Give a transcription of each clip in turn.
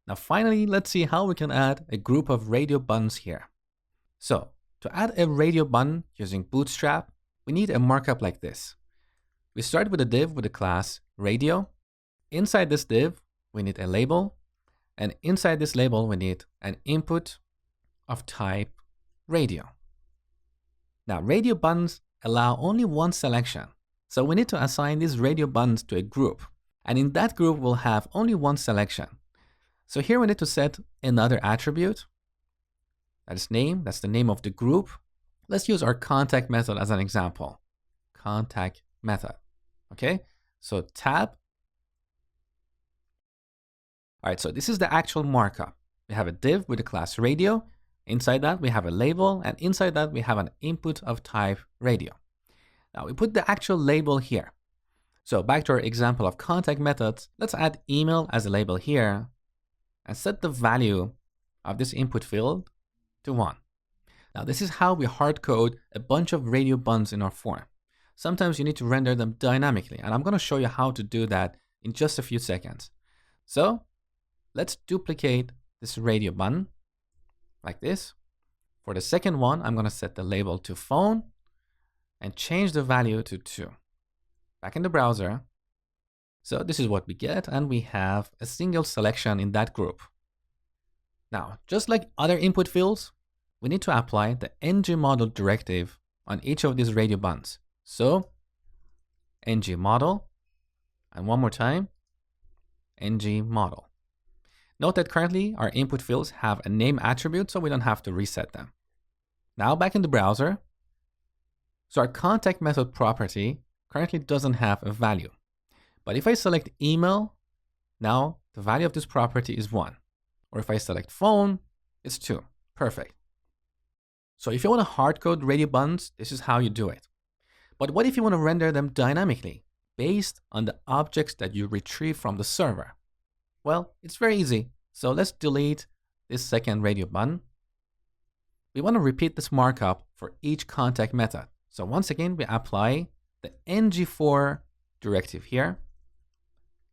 Now finally, let's see how we can add a group of radio buttons here. So to add a radio button using Bootstrap, we need a markup like this. We start with a div with the class radio. Inside this div, we need a label. And inside this label, we need an input of type radio. Now, radio buttons allow only one selection. So we need to assign these radio buttons to a group. And in that group, we'll have only one selection. So here we need to set another attribute. That is name. That's the name of the group. Let's use our contact method as an example. Contact method. Okay, so tab. All right, so this is the actual markup. We have a div with the class radio. Inside that, we have a label, and inside that, we have an input of type radio. Now we put the actual label here. So back to our example of contact methods, let's add email as a label here and set the value of this input field to 1. Now this is how we hard code a bunch of radio buttons in our form. Sometimes you need to render them dynamically, and I'm going to show you how to do that in just a few seconds. So let's duplicate this radio button like this. For the second one, I'm going to set the label to phone and change the value to 2. Back in the browser. So this is what we get, and we have a single selection in that group. Now, just like other input fields, we need to apply the ngModel directive on each of these radio buttons. So ngModel, and one more time, ngModel. Note that currently our input fields have a name attribute, so we don't have to reset them. Now back in the browser. So our contact method property currently doesn't have a value. But if I select email, now the value of this property is 1. Or if I select phone, it's 2. Perfect. So if you want to hard code radio buttons, this is how you do it. But what if you want to render them dynamically based on the objects that you retrieve from the server? Well, it's very easy. So let's delete this second radio button. We want to repeat this markup for each contact method. So once again, we apply the ng4 directive here.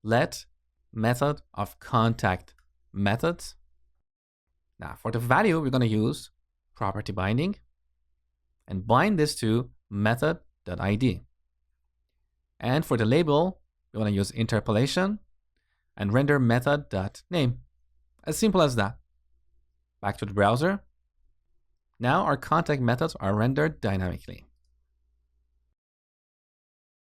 Let method of contact methods. Now for the value, we're going to use property binding and bind this to method.id. And for the label, we want to use interpolation and render method.name. As simple as that. Back to the browser. Now our contact methods are rendered dynamically.